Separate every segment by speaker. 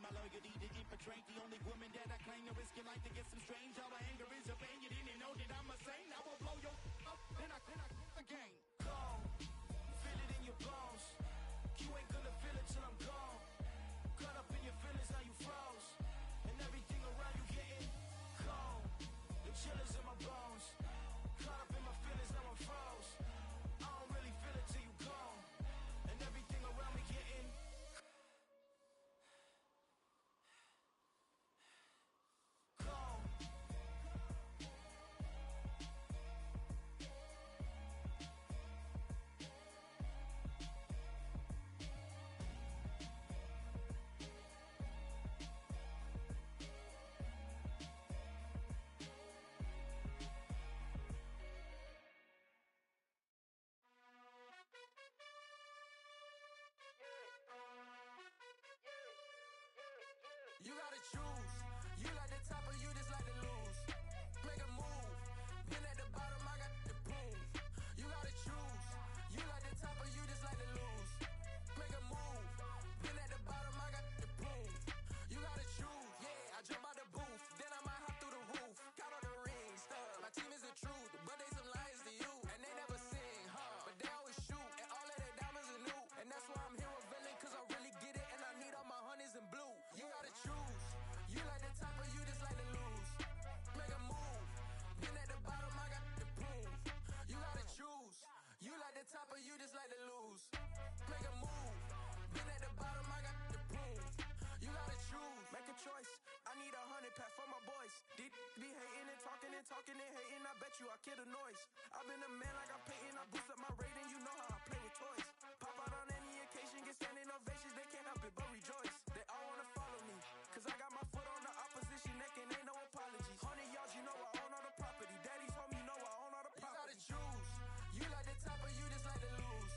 Speaker 1: my loyalty to infiltrate. The only woman that I claim to risk your life to get some strange. All my anger is your pain. You didn't know that I'm a saint. I will blow your up, then I again. Gone, feel it in your bones. You ain't gonna feel it till I'm gone. Caught up in your feelings, now you froze. And everything around you getting cold. The chillers in my bones. Caught up in my feelings, now I'm froze. I don't really feel it till you gone. And everything around me getting gone. You gotta choose. You like the top or you just like to lose. Make a move. Been at the bottom, I got the proof. You gotta choose. You like the top or you just like to lose. Make a move. Been at the bottom, I got the proof. You gotta choose. Yeah, I jump out the booth. Then I might hop through the roof. Count all the rings, stuff. My team is the truth, but they some liars to you. And they never sing, but they always shoot. And all of their diamonds are new. And that's why I'm here with villain, cause I really get it. And I need all my honeys in blue. You gotta choose. You like the top or you just like to lose. Make a move. Been at the bottom, I got the proof. You gotta choose. You like the top or you just like to lose. Make a move. Been at the bottom, I got the proof. You gotta choose. Make a choice. I need 100 pack for my boys. Be hating and talking and talking and hating. I bet you I kill the noise. I've been a man like I'm painting. I boost up my rating. You know how I play with toys. Pop out on any occasion, get standing ovations. They can't help it but rejoice. They all wanna follow me, cause I got my foot on the opposition neck and ain't no apologies. 100 yards, you know I own all the property. Daddy's home, you know I own all the property. You gotta choose. You like the top or you just like to lose.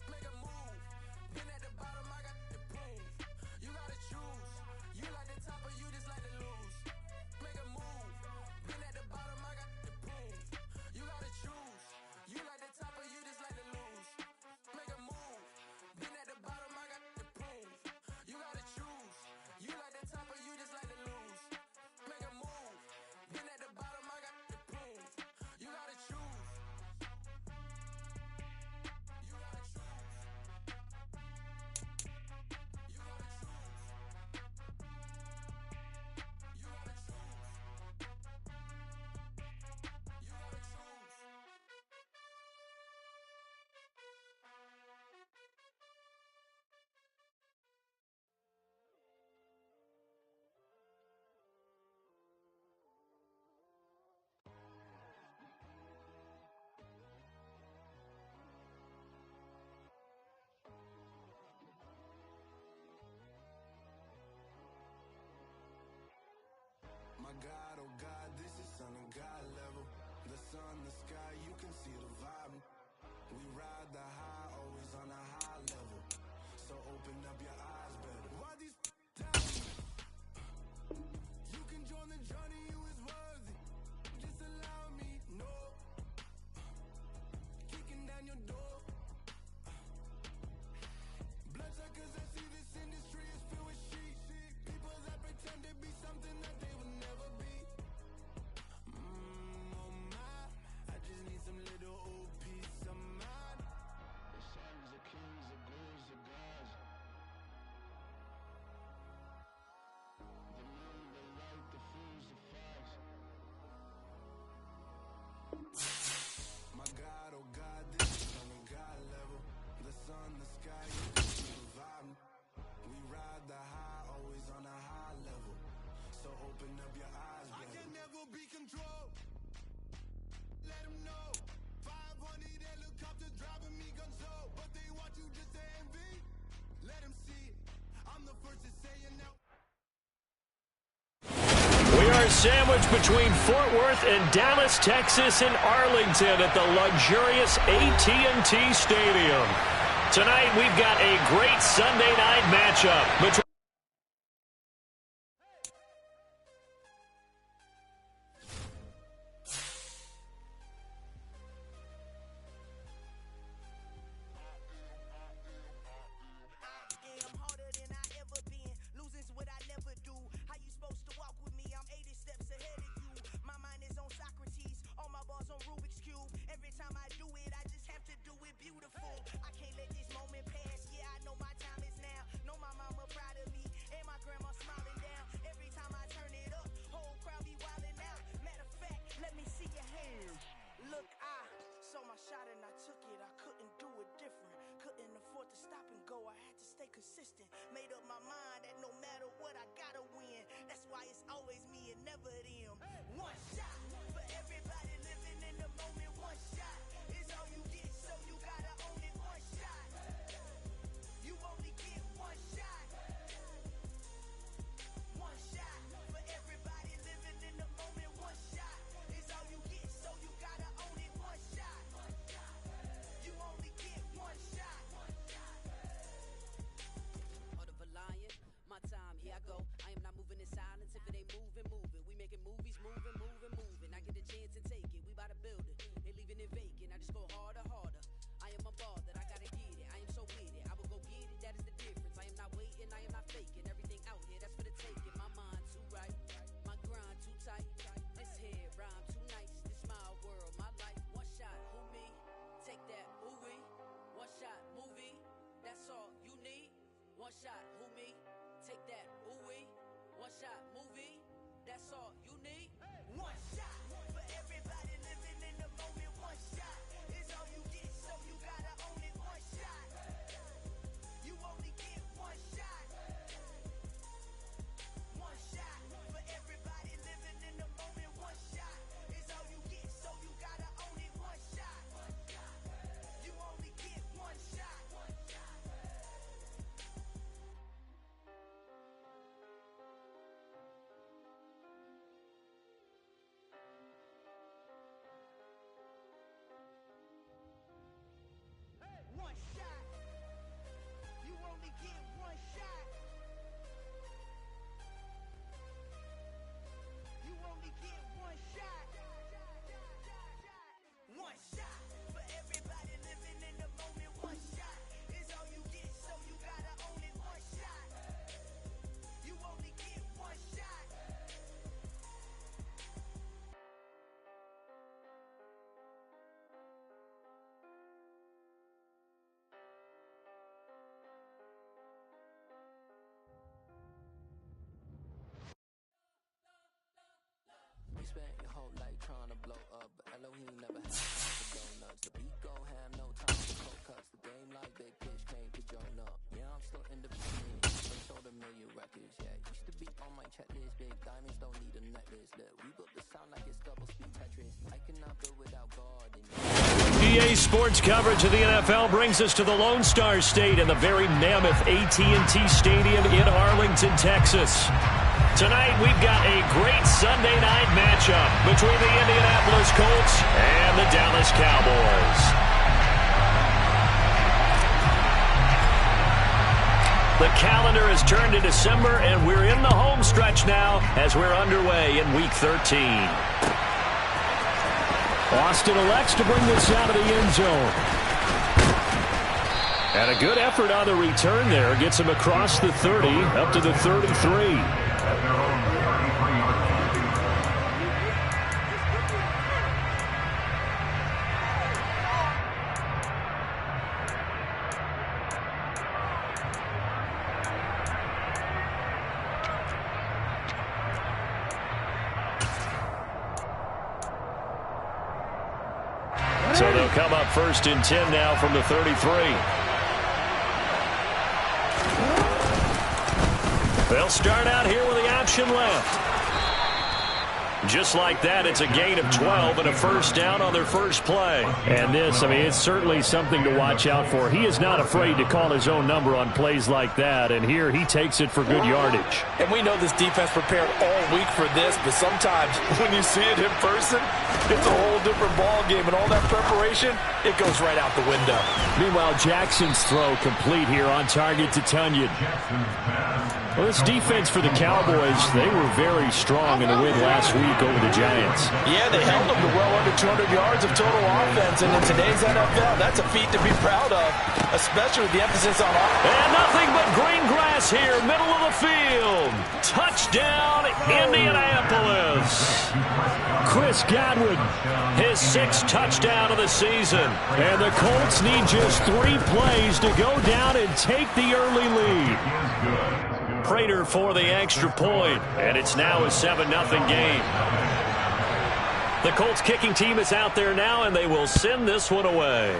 Speaker 1: Make a move. Been at the bottom, I got the proof. You gotta choose. You like the top or you just like to lose. Make a move. Been at the bottom, I got the proof. You gotta choose. You like the top or you just like to lose. Make a move. Been at the bottom, I got the proof. You gotta choose. You like the top or you just like to lose. Make a move. Been at the bottom, I got the proof. You gotta choose. You gotta choose. You gotta choose. You gotta choose. You gotta choose. My God, oh God, this is son of God level. The sun, the sky, you can see the vibe. We ride the high, always on a high level. So open up your eyes better. Why these down? You can join the journey, you is worthy. Just allow me, no. Kicking down your door. Bloodsuckers, I see this industry is filled with shit. People that pretend to be something that they will never be. Oh my, I just need some little old peace of mind. The sons, the kings, the gurus, the gods. The moon, the light, the fools, the facts. My God, oh God, this is on a God level. The sun, the sky, you can see the vibe. We ride the high, always on a high level. So open up your eyes, baby. I can never be controlled. Let them know. 500 helicopters driving me gonzo. But they want you just to envy. Let them see it. I'm the first to say it now.
Speaker 2: We are sandwiched between Fort Worth and Dallas, Texas, and Arlington at the luxurious AT&T Stadium. Tonight, we've got a great Sunday night matchup between
Speaker 3: I'm harder than I ever been. Losing's what I never
Speaker 1: stop and go, I had to stay consistent. Made up my mind that no matter what, I gotta win. That's why it's always me and never them. One shot for everybody living in the moment. One shot is all you get, so you gotta own it. One shot, you only get one shot. One shot for everybody living in the moment. One shot is all you get, so you gotta own it. One shot, you only get one shot. Heart of a lion, my time, here I go. I am not moving in silence. If it ain't moving, moving. We making movies, moving, moving, moving. I get a chance to take it. We bout to build it. Ain't leaving it vacant. I just go harder, harder. I am a ball that I gotta get it. I am so with it. I will go get it. That is the difference. I am not waiting. I am not faking. Everything out here, that's for the taking. My mind too right. My grind too tight. This head rhyme too nice. This my world, my life. One shot, who me? Take that, ooh-wee. One shot, movie. That's all you need. One shot, who me? Take that, ooh-wee. One shot, movie. That's all you need. One shot for everybody living in the moment. One shot is all you get, so you gotta own it. One shot, you only get one shot. One shot for everybody living in the moment. One shot is all you get, so you gotta own it. One shot, you only get one shot. One shot, you only get one shot. You only get one shot. One shot for everybody living in the moment. One shot is all you get, so you gotta own it. One shot, you only get one shot.
Speaker 3: You spent your whole life trying to blow up, but Elohim never had time for donuts. The beat go ham, no time for cold cuts. The game like big fish came to join up. Yeah, I'm still independent, but sold a million records. Yeah, used to be on my checklist. Big diamonds don't need a necklace. Look, we built the sound like it's double speed Tetris. I cannot build without God.
Speaker 2: EA Sports coverage of the NFL brings us to the Lone Star State and the very mammoth AT&T Stadium in Arlington, Texas. Tonight, we've got a great Sunday night matchup between the Indianapolis Colts and the Dallas Cowboys. The calendar has turned to December, and we're in the home stretch now as we're underway in Week 13. Austin elects to bring this out of the end zone. And a good effort on the return there. Gets him across the 30, up to the 33. So they'll come up 1st and 10 now from the 33. They'll start out here with the option left. Just like that, it's a gain of 12 and a first down on their first play. And this, I mean, it's certainly something to watch out for. He is not afraid to call his own number on plays like that. And here he takes it for good yardage.
Speaker 4: And we know this defense prepared all week for this, but sometimes when you see it in person, it's a whole different ball game. And all that preparation, it goes right out the window.
Speaker 2: Meanwhile, Jackson's throw complete here on target to Tunyon. Well, this defense for the Cowboys, they were very strong in the win last week over the Giants.
Speaker 4: Yeah, they held them to well under 200 yards of total offense, and in today's NFL, that's a feat to be proud of, especially with the emphasis on offense.
Speaker 2: And nothing but green grass here, middle of the field. Touchdown, Indianapolis. Chris Godwin, his 6th touchdown of the season. And the Colts need just 3 plays to go down and take the early lead. Prater for the extra point, and it's now a 7-0 game. The Colts kicking team is out there now, and they will send this one away.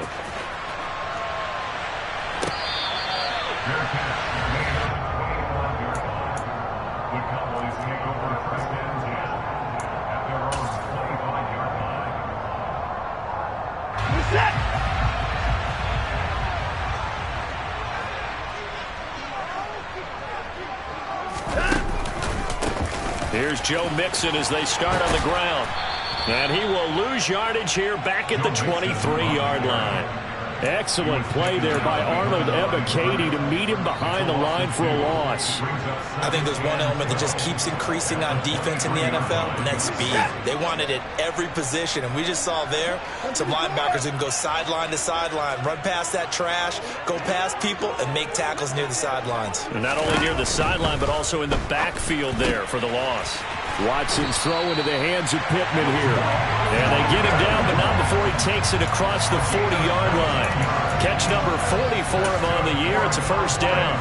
Speaker 2: Here's Joe Mixon as they start on the ground. And he will lose yardage here back at the 23-yard line. Excellent play there by Arnold Ebiketie to meet him behind the line for a loss.
Speaker 4: I think there's one element that just keeps increasing on defense in the NFL, and that's speed. They want it at every position, and we just saw there some linebackers who can go sideline to sideline, run past that trash, go past people, and make tackles near the sidelines.
Speaker 2: And not only near the sideline, but also in the backfield there for the loss. Watson's throw into the hands of Pittman here. And they get him down, but not before he takes it across the 40-yard line. Catch number 40 for him on the year. It's a first down.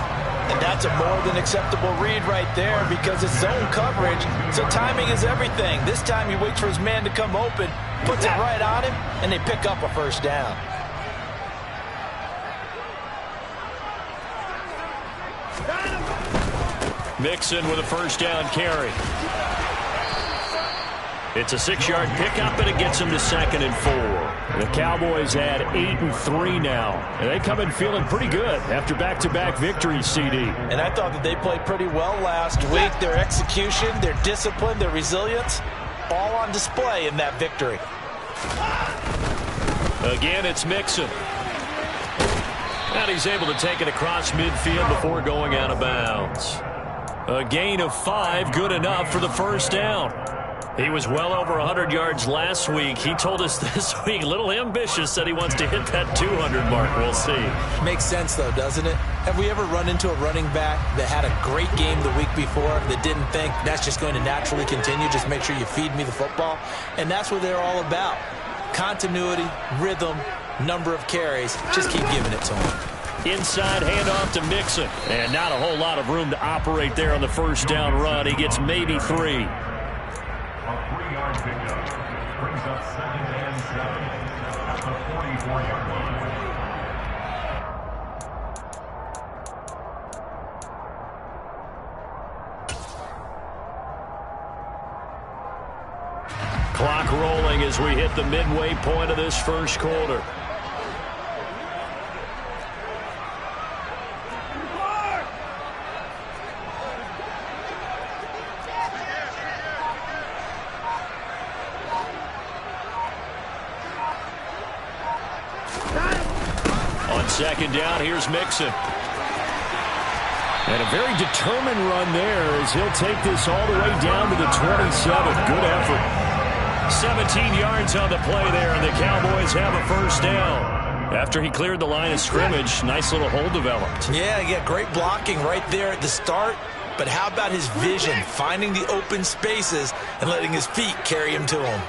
Speaker 4: And that's a more than acceptable read right there because it's zone coverage, so timing is everything. This time he waits for his man to come open, puts it right on him, and they pick up a first down.
Speaker 2: Mixon with a first down carry. It's a 6-yard pickup, and it gets him to 2nd and 4. The Cowboys add 8-3 now, and they come in feeling pretty good after back-to-back victories, CD.
Speaker 4: And I thought that they played pretty well last week. Their execution, their discipline, their resilience, all on display in that victory.
Speaker 2: Again, it's Mixon. And he's able to take it across midfield before going out of bounds. A gain of 5, good enough for the first down. He was well over 100 yards last week. He told us this week, a little ambitious, said he wants to hit that 200 mark. We'll see.
Speaker 4: Makes sense, though, doesn't it? Have we ever run into a running back that had a great game the week before that didn't think that's just going to naturally continue? Just make sure you feed me the football. And that's what they're all about. Continuity, rhythm, number of carries. Just keep giving it to him.
Speaker 2: Inside handoff to Mixon. And not a whole lot of room to operate there on the first down run. He gets maybe 3.
Speaker 5: A 3-yard pickup brings up 2nd and 7 at the 44-yard line.
Speaker 2: Clock rolling as we hit the midway point of this first quarter. Second down, here's Mixon. And a very determined run there as he'll take this all the way down to the 27. Good effort. 17 yards on the play there, and the Cowboys have a first down. After he cleared the line of scrimmage, nice little hole developed.
Speaker 4: Yeah, great blocking right there at the start. But how about his vision, finding the open spaces and letting his feet carry him to him?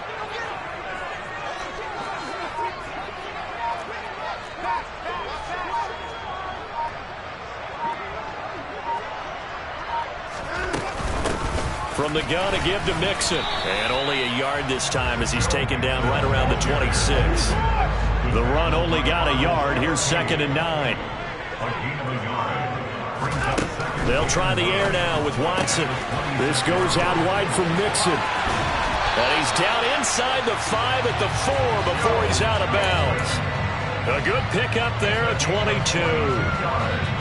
Speaker 2: From the gun, a give to Mixon. And only a yard this time as he's taken down right around the 26. The run only got a yard. Here's 2nd and 9. They'll try the air now with Watson. This goes out wide from Mixon. And he's down inside the 5 at the 4 before he's out of bounds. A good pickup there, a 22.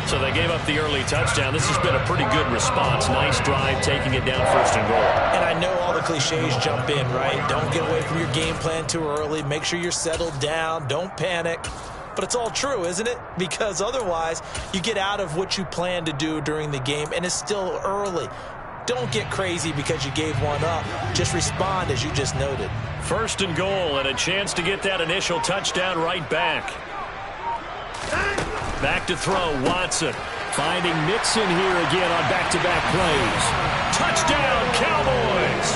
Speaker 2: So they gave up the early touchdown. This has been a pretty good response. Nice drive, taking it down 1st and goal.
Speaker 4: And I know all the cliches jump in, right? Don't get away from your game plan too early. Make sure you're settled down. Don't panic. But it's all true, isn't it? Because otherwise, you get out of what you plan to do during the game, and it's still early. Don't get crazy because you gave one up. Just respond as you just noted.
Speaker 2: 1st and goal, and a chance to get that initial touchdown right back. Back to throw, Watson. Finding Mixon here again on back-to-back plays. Touchdown, Cowboys!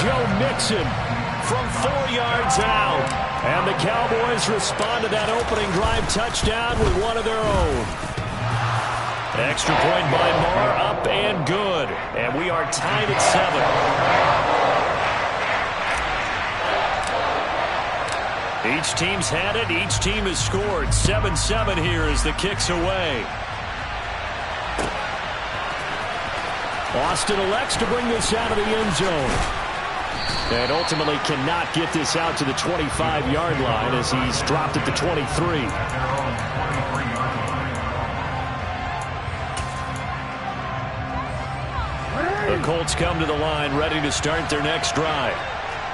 Speaker 2: Joe Mixon from 4 yards out. And the Cowboys respond to that opening drive touchdown with one of their own. Extra point by Marr, up and good. And we are tied at 7. Each team's had it. Each team has scored. 7-7 here as the kick's away. Austin elects to bring this out of the end zone. And ultimately cannot get this out to the 25-yard line as he's dropped at the 23. The Colts come to the line ready to start their next drive.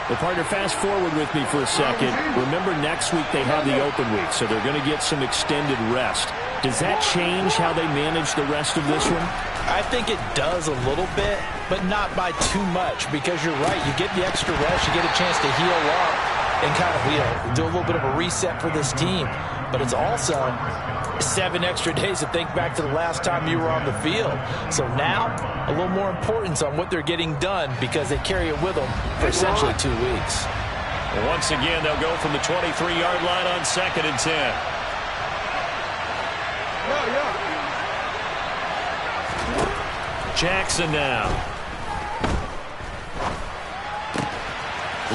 Speaker 2: Well, partner, fast forward with me for a second. Remember, next week they have the open week, so they're going to get some extended rest. Does that change how they manage the rest of this one?
Speaker 4: I think it does a little bit, but not by too much, because you're right. You get the extra rest, you get a chance to heal up and kind of, do a little bit of a reset for this team. But it's also 7 extra days to think back to the last time you were on the field. So now, a little more importance on what they're getting done because they carry it with them for essentially 2 weeks.
Speaker 2: And once again, they'll go from the 23-yard line on 2nd and 10. Jackson now.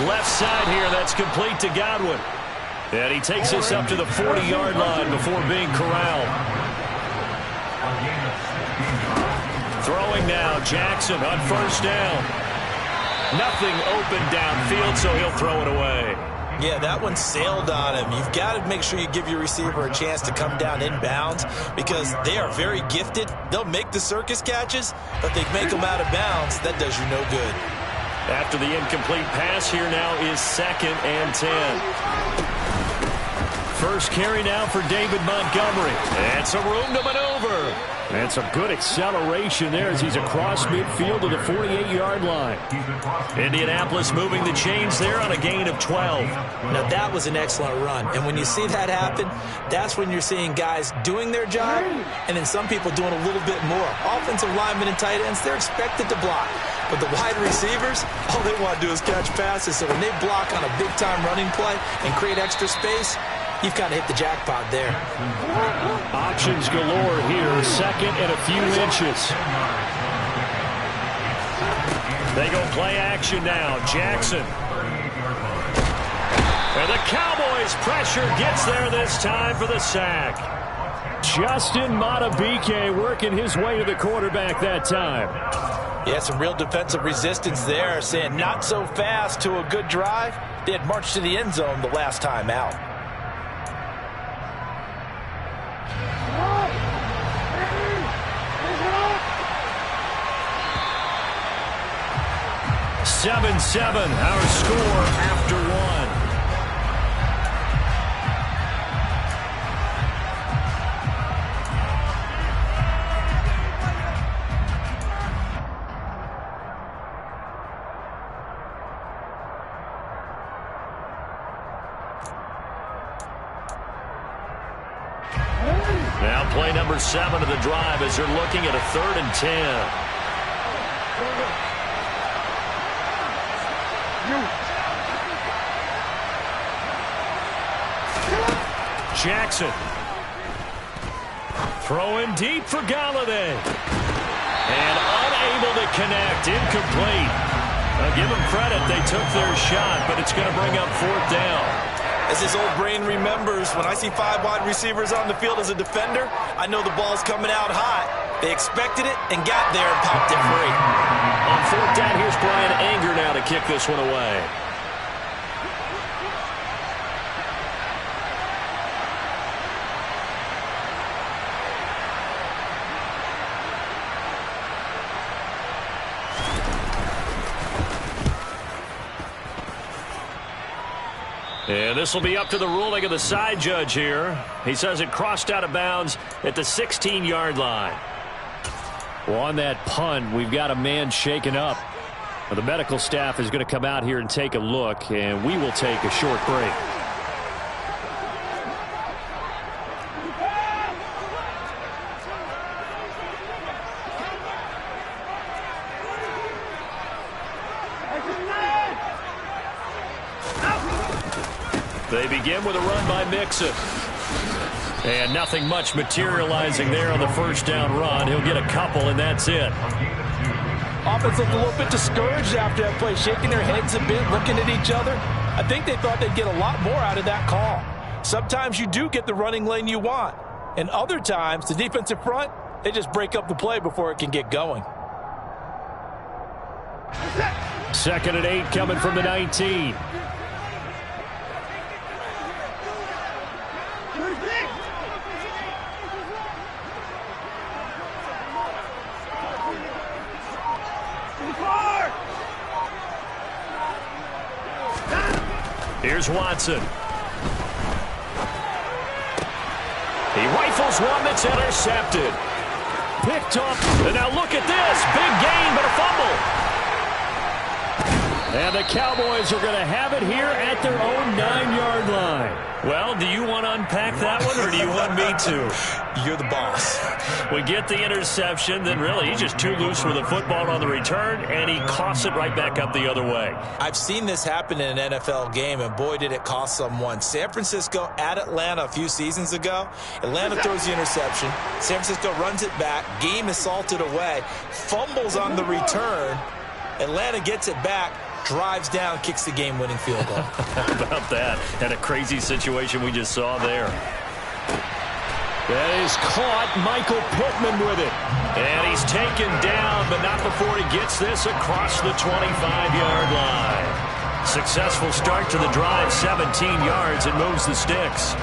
Speaker 2: Left side here, that's complete to Godwin. And he takes us up to the 40-yard line before being corralled. Throwing now, Jackson on 1st down. Nothing open downfield, so he'll throw it away.
Speaker 4: Yeah, that one sailed on him. You've got to make sure you give your receiver a chance to come down inbounds because they are very gifted. They'll make the circus catches, but they make them out of bounds. That does you no good.
Speaker 2: After the incomplete pass, here now is 2nd and 10. First carry now for David Montgomery. And some room to maneuver. And some good acceleration there as he's across midfield to the 48-yard line. Indianapolis moving the chains there on a gain of 12.
Speaker 4: Now, that was an excellent run. And when you see that happen, that's when you're seeing guys doing their job and then some people doing a little bit more. Offensive linemen and tight ends, they're expected to block. But the wide receivers, all they want to do is catch passes. So when they block on a big-time running play and create extra space, you've kind of hit the jackpot there.
Speaker 2: Options galore here. 2nd and a few inches. They go play action now. Jackson. And the Cowboys pressure gets there this time for the sack. Justin Madubuike working his way to the quarterback that time.
Speaker 4: Yeah, some real defensive resistance there, saying not so fast to a good drive. They had marched to the end zone the last time out.
Speaker 2: 7-7, our score after 1. Now play number 7 of the drive as they're looking at a 3rd and 10. Jackson. Throwing deep for Galladay. And unable to connect. Incomplete. Now give them credit. They took their shot, but it's going to bring up 4th down.
Speaker 4: As his old brain remembers, when I see 5 wide receivers on the field as a defender, I know the ball's coming out hot. They expected it and got there and popped it free.
Speaker 2: On 4th down, here's Brian Anger now to kick this one away. And this will be up to the ruling of the side judge here. He says it crossed out of bounds at the 16-yard line. Well, on that punt, we've got a man shaken up. Well, the medical staff is going to come out here and take a look, and we will take a short break. They begin with a run by Mixon. And nothing much materializing there on the 1st down run. He'll get a couple, and that's it.
Speaker 4: Offense looked a little bit discouraged after that play, shaking their heads a bit, looking at each other. I think they thought they'd get a lot more out of that call. Sometimes you do get the running lane you want. And other times, the defensive front, they just break up the play before it can get going.
Speaker 2: 2nd and 8 coming from the 19. Here's Watson. He rifles one that's intercepted. Picked up. And now look at this. Big gain, but a fumble. And the Cowboys are going to have it here at their own 9-yard line. Well, do you want to unpack that one, or do you want me to?
Speaker 4: You're the boss.
Speaker 2: We get the interception, then really he's just too loose with the football on the return, and he coughs it right back up the other way.
Speaker 4: I've seen this happen in an NFL game, and boy, did it cost someone. San Francisco at Atlanta a few seasons ago. Atlanta throws the interception. San Francisco runs it back. Game is salted away. Fumbles on the return. Atlanta gets it back. Drives down, kicks the game-winning field goal.
Speaker 2: How about that? And a crazy situation we just saw there. That is caught. Michael Pittman with it. And he's taken down, but not before he gets this across the 25-yard line. Successful start to the drive, 17 yards, and moves the sticks.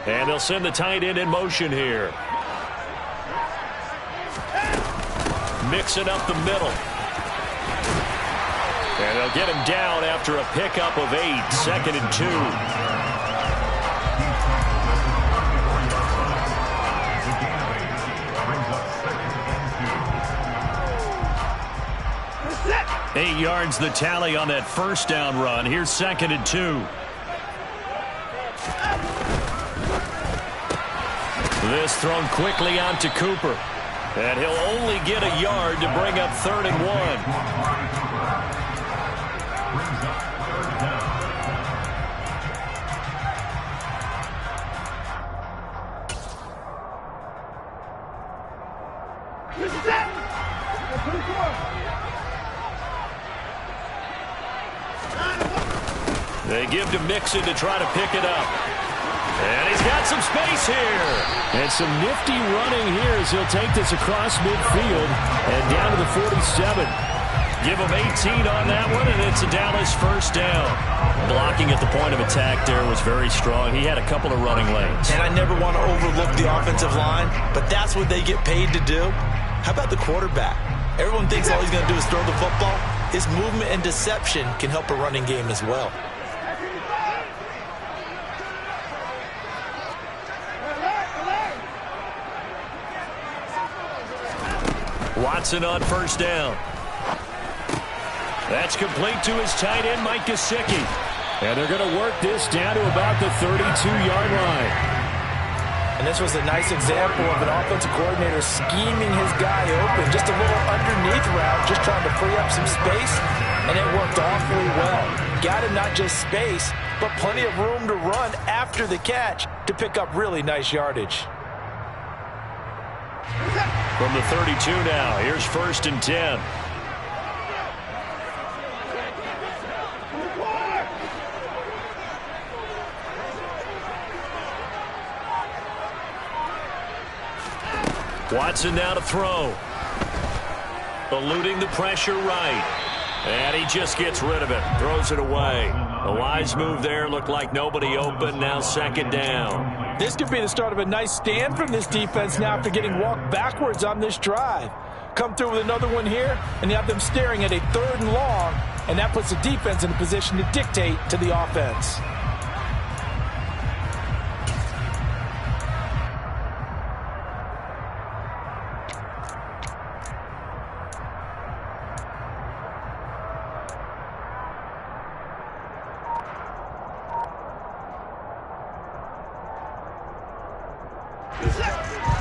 Speaker 2: And they'll send the tight end in motion here. Mixing up the middle. And they'll get him down after a pickup of 8. 2nd and 2. Eight yards the tally on that first down run. Here's 2nd and 2. This thrown quickly on to Cooper. And he'll only get a yard to bring up 3rd and 1. They give to Mixon to try to pick it up. And he's got some space here. And some nifty running here as he'll take this across midfield and down to the 47. Give him 18 on that one, and it's a Dallas first down. Blocking at the point of attack there was very strong. He had a couple of running lanes.
Speaker 4: And I never want to overlook the offensive line, but that's what they get paid to do. How about the quarterback? Everyone thinks all he's going to do is throw the football. His movement and deception can help a running game as well.
Speaker 2: Watson on first down. That's complete to his tight end, Mike Gesicki. And they're going to work this down to about the 32-yard line.
Speaker 4: And this was a nice example of an offensive coordinator scheming his guy open. Just a little underneath route, just trying to free up some space, and it worked awfully well. Got him not just space, but plenty of room to run after the catch to pick up really nice yardage.
Speaker 2: From the 32 now, here's 1st and 10. Watson now to throw. Eluding the pressure right. And he just gets rid of it. Throws it away. A wise move there. Looked like nobody open. Now 2nd down.
Speaker 4: This could be the start of a nice stand from this defense now after getting walked backwards on this drive. Come through with another one here, and you have them staring at a 3rd and long, and that puts the defense in a position to dictate to the offense.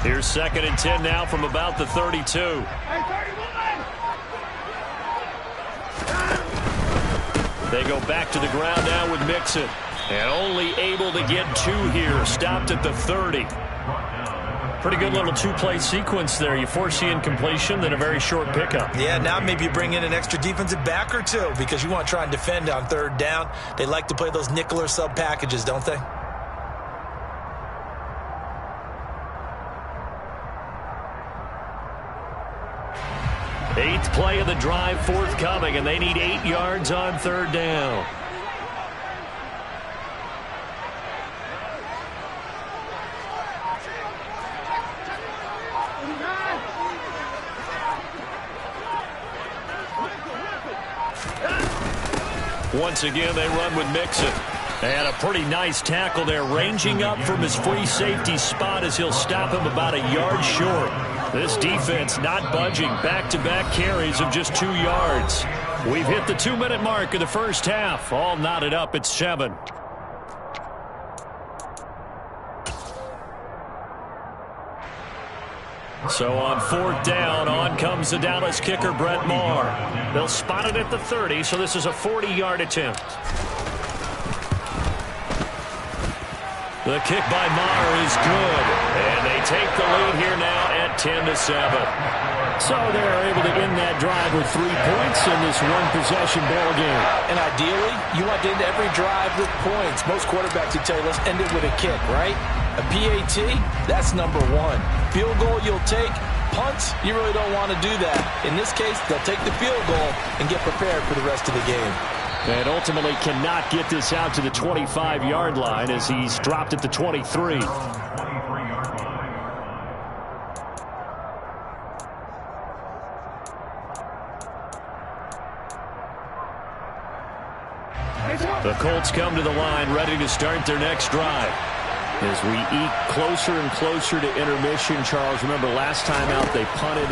Speaker 2: Here's 2nd and 10 now from about the 32. They go back to the ground now with Mixon. And only able to get 2 here. Stopped at the 30. Pretty good little two-play sequence there. You force the incompletion, then a very short pickup.
Speaker 4: Yeah, now maybe you bring in an extra defensive back or two because you want to try and defend on third down. They like to play those nickel or sub packages, don't they?
Speaker 2: Eighth play of the drive forthcoming, and they need 8 yards on third down. Once again, they run with Mixon. And a pretty nice tackle there, ranging up from his free safety spot as he'll stop him about a yard short. This defense not budging. Back-to-back carries of just 2 yards. We've hit the 2-minute mark of the first half. All knotted up at 7. So on fourth down, on comes the Dallas kicker, Brett Maher. They'll spot it at the 30, so this is a 40-yard attempt. The kick by Maher is good, and they take the lead here now at 10-7. So they're able to end that drive with 3 points in this one-possession ball game.
Speaker 4: And ideally, you want to end every drive with points. Most quarterbacks would tell you, let's end it with a kick, right? A PAT, that's number 1. Field goal you'll take. Punts, you really don't want to do that. In this case, they'll take the field goal and get prepared for the rest of the game.
Speaker 2: And ultimately cannot get this out to the 25-yard line as he's dropped at the 23. The Colts come to the line ready to start their next drive. As we eke closer and closer to intermission, Charles, remember last time out they punted.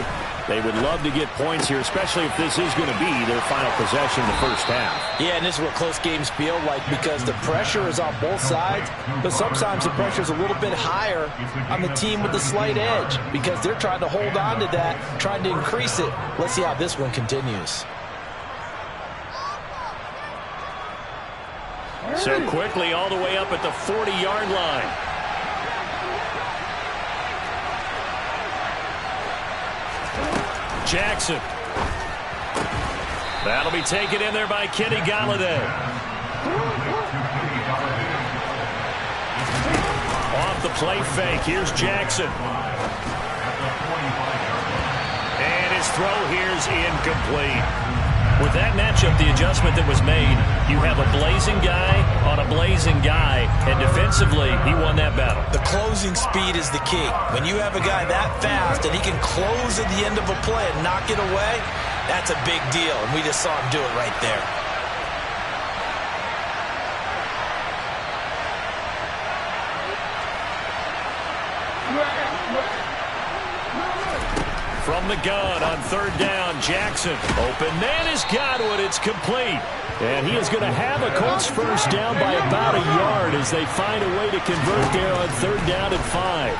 Speaker 2: They would love to get points here, especially if this is going to be their final possession in the first half.
Speaker 4: Yeah, and this is what close games feel like because the pressure is on both sides, but sometimes the pressure is a little bit higher on the team with the slight edge because they're trying to hold on to that, trying to increase it. Let's see how this one continues.
Speaker 2: So quickly all the way up at the 40-yard line. Jackson. That'll be taken in there by Kenny Golladay. Off the play fake. Here's Jackson. And his throw here's incomplete. With that matchup, the adjustment that was made, you have a blazing guy on a blazing guy, and defensively, he won that battle.
Speaker 4: The closing speed is the key. When you have a guy that fast and he can close at the end of a play and knock it away, that's a big deal, and we just saw him do it right there.
Speaker 2: From the gun on third down, Jackson. Open man is Godwin. It's complete. And he is going to have a Colts first down by about a yard as they find a way to convert there on third down and 5.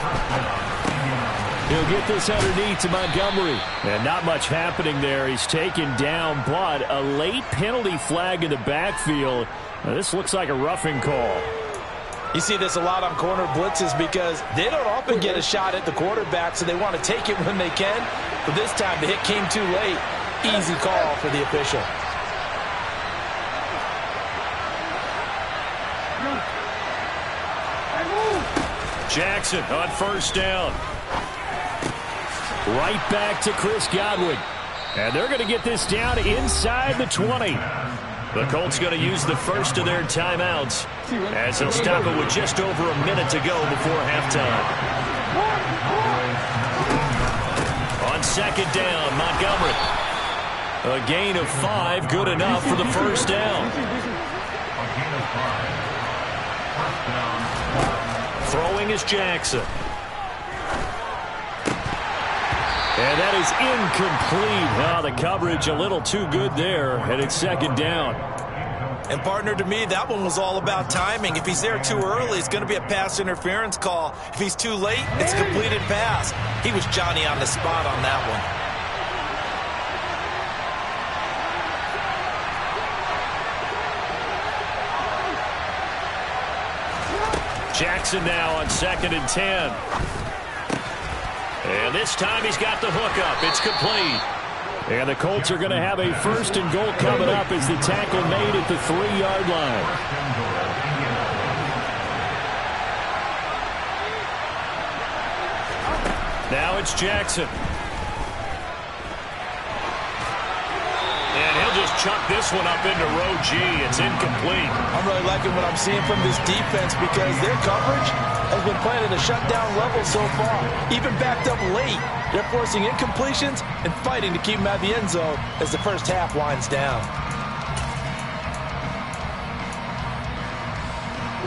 Speaker 2: He'll get this underneath to Montgomery. And not much happening there. He's taken down, but a late penalty flag in the backfield. Now, this looks like a roughing call.
Speaker 4: You see this a lot on corner blitzes because they don't often get a shot at the quarterback, so they want to take it when they can. But this time, the hit came too late. Easy call for the official.
Speaker 2: Jackson on first down. Right back to Chris Godwin. And they're going to get this down inside the 20. The Colts going to use the first of their timeouts as they'll stop it with just over a minute to go before halftime. On second down, Montgomery. A gain of 5, good enough for the first down. Throwing is Jackson. And that is incomplete. Oh, the coverage a little too good there, and it's second down.
Speaker 4: And, partner, to me, that one was all about timing. If he's there too early, it's going to be a pass interference call. If he's too late, it's a completed pass. He was Johnny on the spot on that one.
Speaker 2: Jackson now on 2nd and 10. And this time he's got the hookup. It's complete. And the Colts are going to have a first and goal coming up as the tackle made at the 3-yard line. Now it's Jackson. And he'll just chuck this one up into row G. It's incomplete.
Speaker 4: I'm really liking what I'm seeing from this defense because their coverage has been playing at a shutdown level so far. Even backed up late, they're forcing incompletions and fighting to keep them out of the end zone as the first half winds down.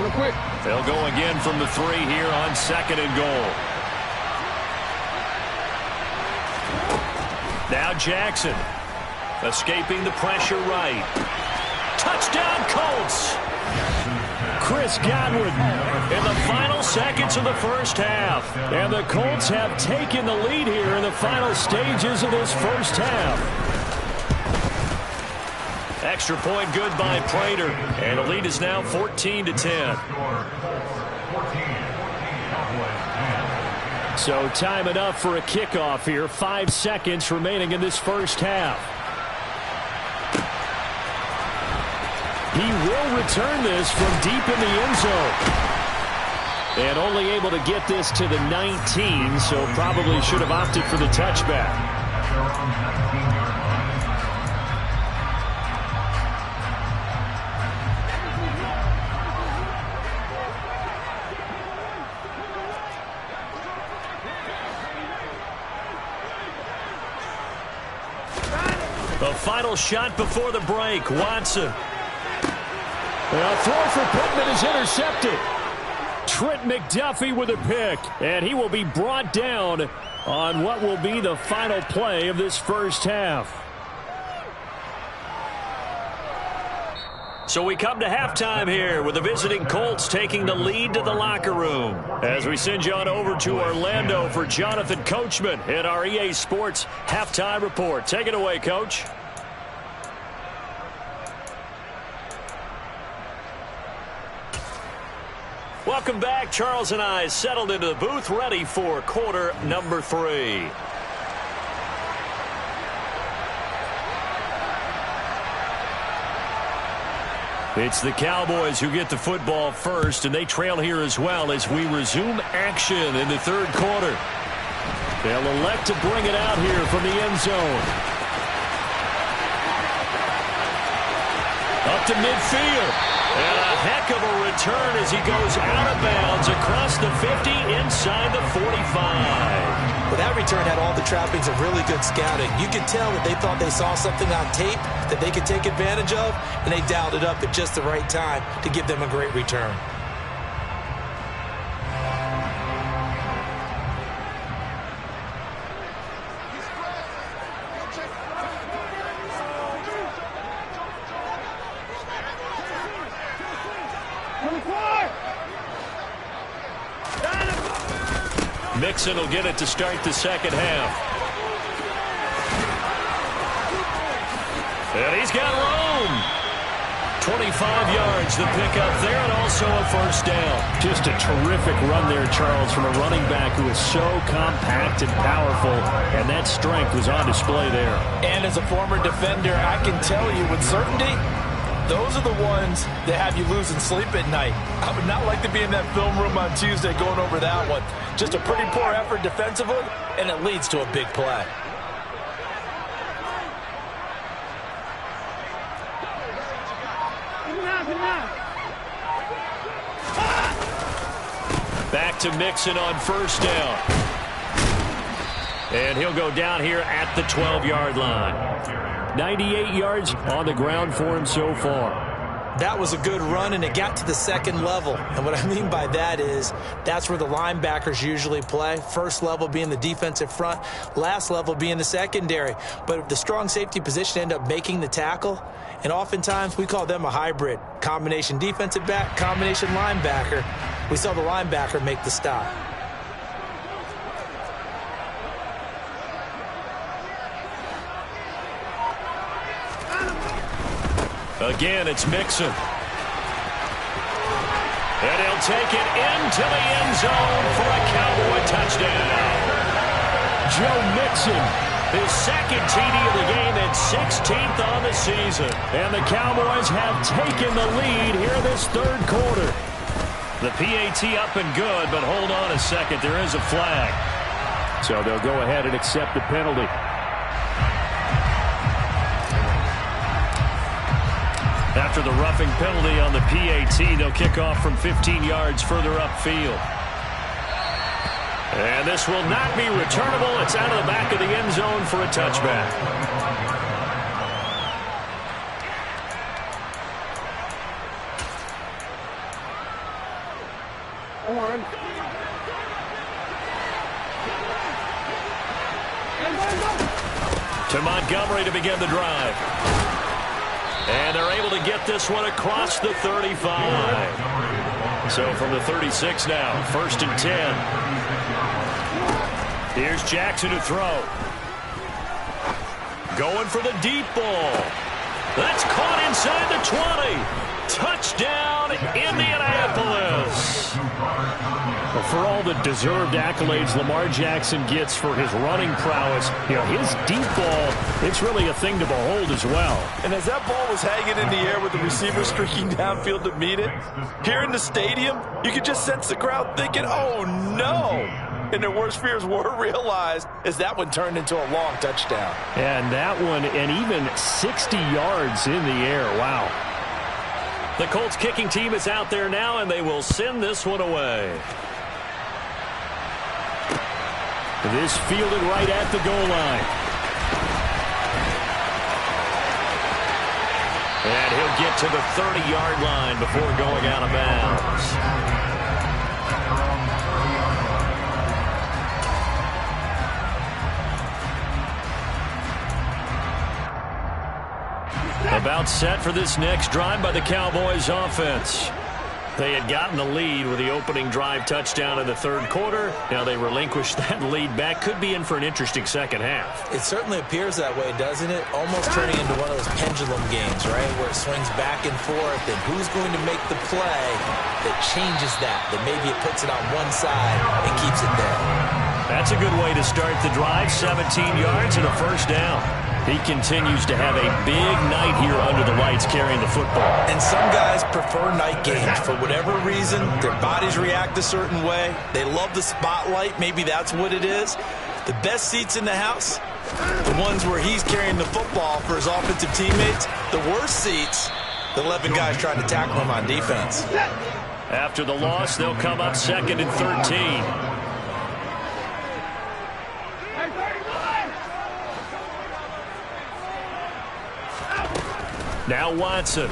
Speaker 2: Real quick. They'll go again from the 3 here on second and goal. Now Jackson. Escaping the pressure right. Touchdown Colts! Chris Godwin in the final seconds of the first half. And the Colts have taken the lead here in the final stages of this first half. Extra point good by Prater. And the lead is now 14-10. So time enough for a kickoff here. 5 seconds remaining in this first half. He will return this from deep in the end zone. And only able to get this to the 19, so probably should have opted for the touchback. The final shot before the break. Watson. A throw for Pittman is intercepted. Trent McDuffie with a pick. And he will be brought down on what will be the final play of this first half. So we come to halftime here with the visiting Colts taking the lead to the locker room. As we send you on over to Orlando for Jonathan Coachman in our EA Sports Halftime Report. Take it away, Coach. Welcome back. Charles and I settled into the booth, ready for quarter number 3. It's the Cowboys who get the football first, and they trail here as well as we resume action in the third quarter. They'll elect to bring it out here from the end zone. Up to midfield. And a heck of a return as he goes out of bounds across the 50 inside the 45.
Speaker 4: Well, that return had all the trappings of really good scouting. You could tell that they thought they saw something on tape that they could take advantage of, and they dialed it up at just the right time to give them a great return.
Speaker 2: Mixon will get it to start the second half. And he's got room. 25 yards, the pickup there, and also a first down. Just a terrific run there, Charles, from a running back who is so compact and powerful, and that strength was on display there.
Speaker 4: And as a former defender, I can tell you with certainty, those are the ones that have you losing sleep at night. I would not like to be in that film room on Tuesday going over that one. Just a pretty poor effort defensively, and it leads to a big play.
Speaker 2: Back to Mixon on first down. And he'll go down here at the 12-yard line. 98 yards on the ground for him so far.
Speaker 4: That was a good run, and it got to the second level. And what I mean by that is that's where the linebackers usually play. First level being the defensive front, last level being the secondary. But the strong safety position ended up making the tackle, and oftentimes we call them a hybrid. Combination defensive back, combination linebacker. We saw the linebacker make the stop.
Speaker 2: Again, it's Mixon. And he'll take it into the end zone for a Cowboy touchdown. Joe Mixon. His second TD of the game and 16th on the season. And the Cowboys have taken the lead here this third quarter. The PAT up and good, but hold on a second. There is a flag. So they'll go ahead and accept the penalty. After the roughing penalty on the PAT, they'll kick off from 15 yards further upfield. And this will not be returnable. It's out of the back of the end zone for a touchback. To Montgomery to begin the drive. And they're able to get this one across the 35. So from the 36 now, 1st and 10. Here's Jackson to throw. Going for the deep ball. That's caught inside the 20. Touchdown, Indianapolis. Well, for all the deserved accolades Lamar Jackson gets for his running prowess, his deep ball, it's really a thing to behold as well.
Speaker 4: And as that ball was hanging in the air with the receiver streaking downfield to meet it, here in the stadium, you could just sense the crowd thinking, oh, no. And their worst fears were realized as that one turned into a long touchdown.
Speaker 2: And that one, and even 60 yards in the air. Wow. The Colts kicking team is out there now, and they will send this one away. This fielded right at the goal line. And he'll get to the 30-yard line before going out of bounds. About set for this next drive by the Cowboys offense. They had gotten the lead with the opening drive touchdown in the third quarter. Now they relinquished that lead back. Could be in for an interesting second half.
Speaker 4: It certainly appears that way, doesn't it? Almost turning into one of those pendulum games, right? Where it swings back and forth, and who's going to make the play that changes that maybe it puts it on one side and keeps it there.
Speaker 2: That's a good way to start the drive. 17 yards and a first down. He continues to have a big night here under the lights carrying the football. And some guys prefer night games. For whatever reason, their bodies react a certain way. They love the spotlight. Maybe that's what it is. The best seats in the house, the ones where he's carrying the football for his offensive teammates. The worst seats, the 11 guys trying to tackle him on defense. After the loss, they'll come up 2nd and 13. Now Watson.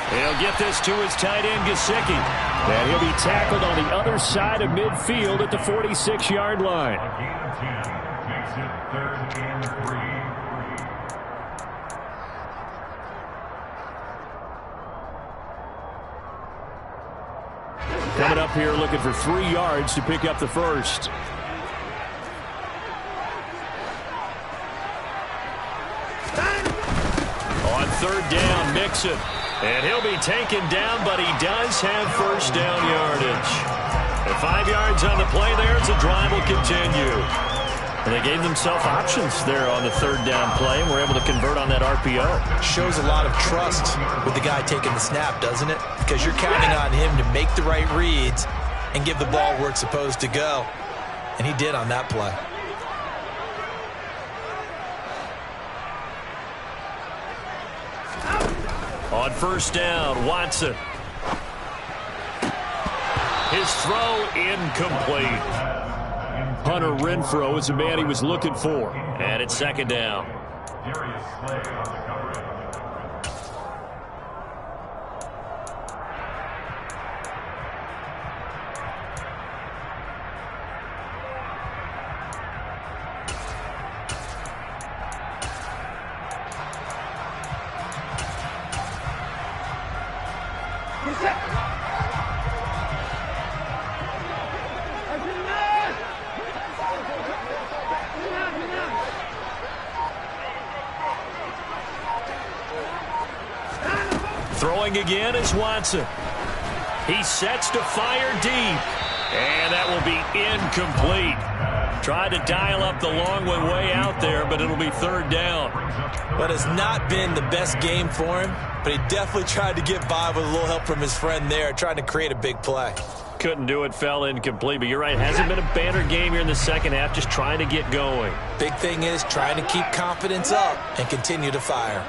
Speaker 2: He'll get this to his tight end, Gesicki. And he'll be tackled on the other side of midfield at the 46-yard line.
Speaker 5: A gain of 10 makes it 3rd and 3.
Speaker 2: Coming up here looking for 3 yards to pick up the first. On 3rd down, Mixon. And he'll be taken down, but he does have first down yardage. And 5 yards on the play there as the drive will continue. And they gave themselves options there on the 3rd down play and were able to convert on that RPO.
Speaker 4: Shows a lot of trust with the guy taking the snap, doesn't it? Because you're counting on him to make the right reads and give the ball where it's supposed to go. And he did on that play.
Speaker 2: On 1st down, Watson. His throw incomplete. Hunter Renfrow is the man he was looking for. And it's 2nd down.
Speaker 5: Darius Slay on the coverage.
Speaker 2: Throwing again is Watson. He sets to fire deep. And that will be incomplete. Tried to dial up the long one way out there, but it'll be third down.
Speaker 4: But it's not been the best game for him, but he definitely tried to get by with a little help from his friend there, trying to create a big play.
Speaker 2: Couldn't do it, fell incomplete, but you're right. Hasn't been a banner game here in the second half, just trying to get going.
Speaker 4: Big thing is trying to keep confidence up and continue to fire.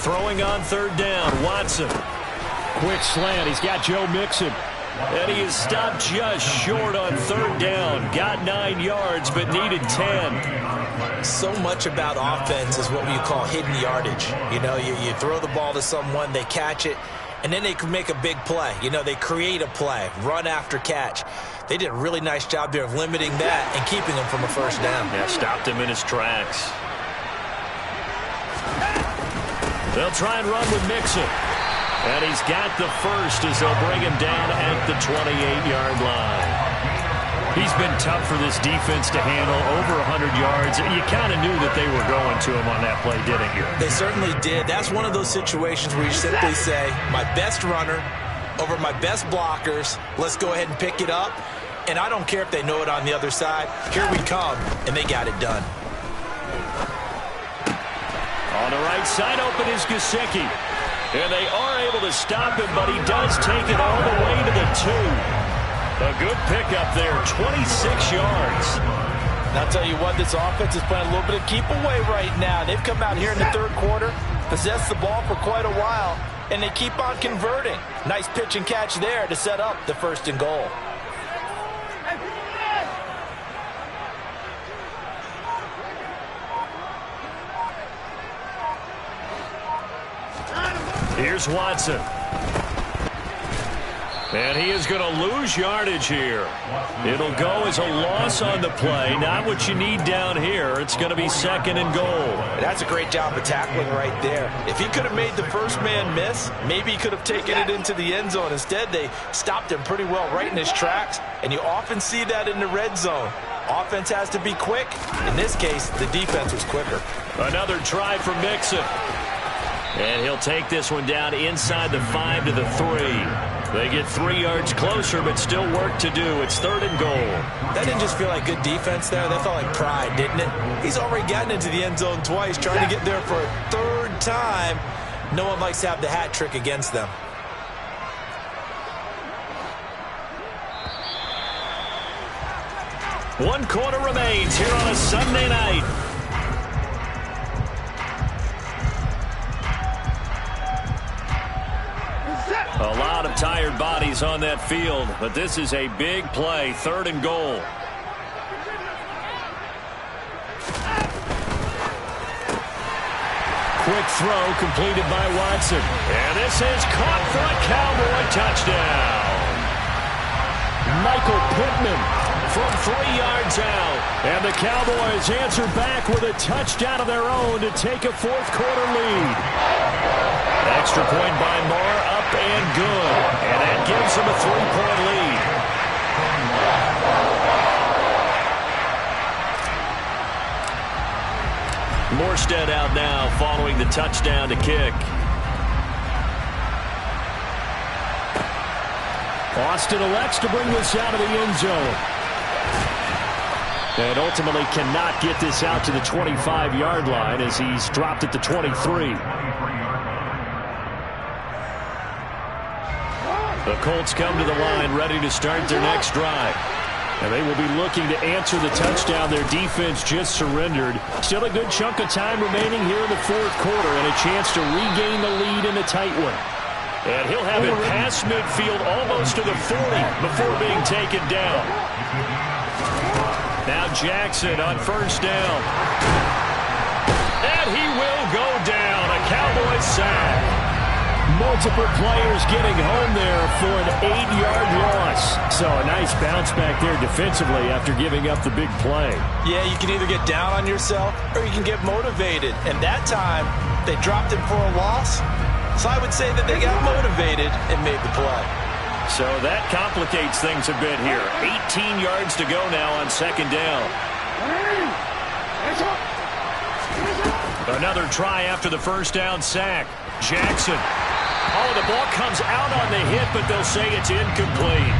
Speaker 2: Throwing on third down, Watson. Quick slant, he's got Joe Mixon. And he is stopped just short on third down. Got 9 yards, but needed 10.
Speaker 4: So much about offense is what you call hidden yardage. You know, you throw the ball to someone, they catch it, and then they can make a big play. You know, they create a play, run after catch. They did a really nice job there of limiting that and keeping him from a first down.
Speaker 2: Yeah, stopped him in his tracks. They'll try and run with Mixon. And he's got the first as they'll bring him down at the 28-yard line. He's been tough for this defense to handle, over 100 yards. You kind of knew that they were going to him on that play, didn't you?
Speaker 4: They certainly did. That's one of those situations where you simply say, my best runner over my best blockers, let's go ahead and pick it up. And I don't care if they know it on the other side. Here we come, and they got it done.
Speaker 2: On the right side, open is Gesicki. And they are able to stop him, but he does take it all the way to the 2. A good pickup there, 26 yards.
Speaker 4: And I'll tell you what, this offense is playing a little bit of keep away right now. They've come out here in the third quarter, possessed the ball for quite a while, and they keep on converting. Nice pitch and catch there to set up the first and goal.
Speaker 2: Here's Watson. And he is going to lose yardage here. It'll go as a loss on the play. Not what you need down here. It's going to be second and goal.
Speaker 4: That's a great job of tackling right there. If he could have made the first man miss, maybe he could have taken it into the end zone. Instead, they stopped him pretty well right in his tracks, and you often see that in the red zone. Offense has to be quick. In this case, the defense was quicker.
Speaker 2: Another try for Mixon. And he'll take this one down inside the 5 to the 3. They get 3 yards closer, but still work to do. It's third and goal.
Speaker 4: That didn't just feel like good defense there. That felt like pride, didn't it? He's already gotten into the end zone twice, trying to get there for a third time. No one likes to have the hat trick against them.
Speaker 2: One quarter remains here on a Sunday night. A lot of tired bodies on that field, but this is a big play, third and goal. Quick throw completed by Watson. And this is caught for a Cowboy touchdown. Michael Pittman from 3 yards out. And the Cowboys answer back with a touchdown of their own to take a fourth quarter lead. Extra point by Moore, up and good. And that gives them a 3-point lead. Morstead out now following the touchdown to kick. Austin elects to bring this out of the end zone. And ultimately cannot get this out to the 25-yard line as he's dropped at the 23. The Colts come to the line ready to start their next drive. And they will be looking to answer the touchdown their defense just surrendered. Still a good chunk of time remaining here in the fourth quarter and a chance to regain the lead in a tight one. And he'll have it past midfield almost to the 40 before being taken down. Now Jackson on first down. And he will go down. A Cowboys sack. Multiple players getting home there for an 8-yard loss. So a nice bounce back there defensively after giving up the big play.
Speaker 4: Yeah, you can either get down on yourself or you can get motivated. And that time, they dropped him for a loss. So I would say that they got motivated and made the play.
Speaker 2: So that complicates things a bit here. 18 yards to go now on second down. Another try after the first down sack. Jackson. Oh, the ball comes out on the hit, but they'll say it's incomplete.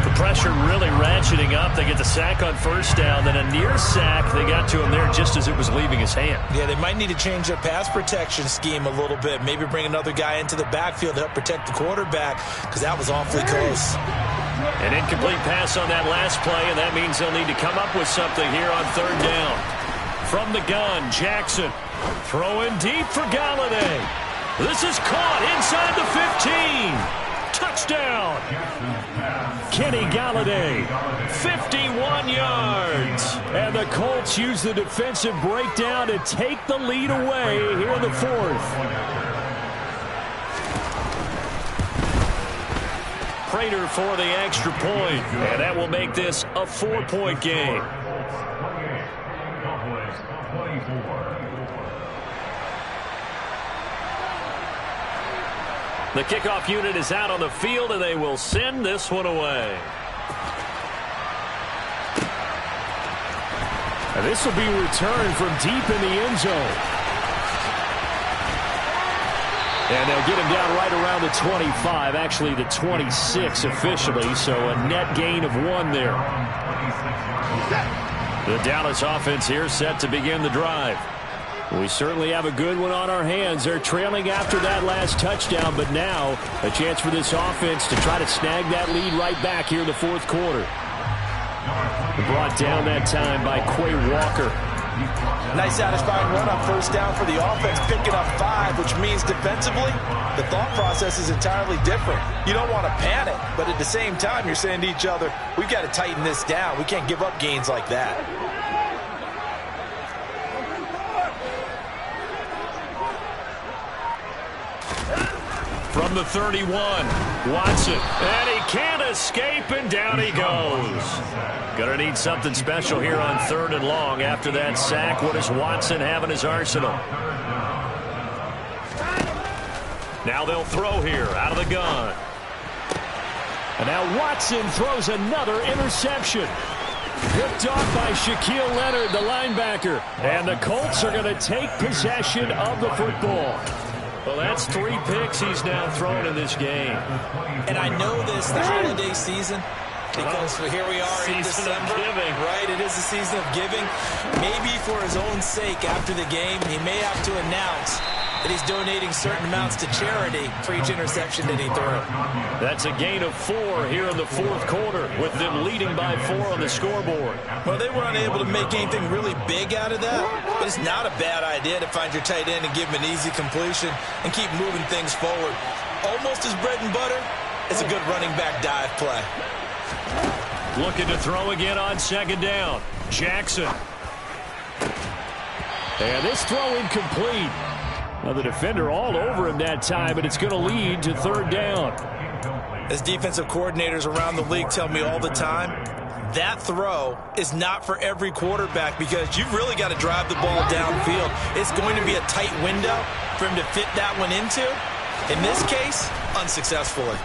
Speaker 2: The pressure really ratcheting up. They get the sack on first down, then a near sack. They got to him there just as it was leaving his hand.
Speaker 4: Yeah, they might need to change their pass protection scheme a little bit. Maybe bring another guy into the backfield to help protect the quarterback, because that was awfully close.
Speaker 2: An incomplete pass on that last play, and that means they'll need to come up with something here on third down. From the gun, Jackson throwing deep for Galladay. This is caught inside the 15. Touchdown. Kenny Galladay, 51 yards. And the Colts use the defensive breakdown to take the lead away here in the fourth. Prater for the extra point, and that will make this a 4-point game. The kickoff unit is out on the field, and they will send this one away. And this will be returned from deep in the end zone. And they'll get him down right around the 25, actually the 26 officially, so a net gain of 1 there. The Dallas offense here set to begin the drive. We certainly have a good one on our hands. They're trailing after that last touchdown, but now a chance for this offense to try to snag that lead right back here in the fourth quarter. Brought down that time by Quay Walker.
Speaker 4: Nice satisfying run on first down for the offense, picking up 5, which means defensively, the thought process is entirely different. You don't want to panic, but at the same time, you're saying to each other, we've got to tighten this down. We can't give up gains like that.
Speaker 2: From the 31, Watson, and he can't escape, and down he goes. Gonna need something special here on third and long after that sack. What does Watson have in his arsenal? Now they'll throw here out of the gun. And now Watson throws another interception. Picked off by Shaquille Leonard, the linebacker. And the Colts are going to take possession of the football. Well, that's 3 picks he's now thrown in this game.
Speaker 4: And I know this, the holiday season, because here we are in December. Right, it is the season of giving. Maybe for his own sake after the game, he may have to announce that he's donating certain amounts to charity for each interception that he threw.
Speaker 2: That's a gain of 4 here in the fourth quarter, with them leading by 4 on the scoreboard.
Speaker 4: Well, they were unable to make anything really big out of that, but it's not a bad idea to find your tight end and give him an easy completion and keep moving things forward. Almost as bread and butter as a good running back dive play.
Speaker 2: Looking to throw again on second down. Jackson. And this throw incomplete. Well, the defender all over him that time, but it's going to lead to third down.
Speaker 4: As defensive coordinators around the league tell me all the time, that throw is not for every quarterback because you've really got to drive the ball downfield. It's going to be a tight window for him to fit that one into. In this case, unsuccessfully.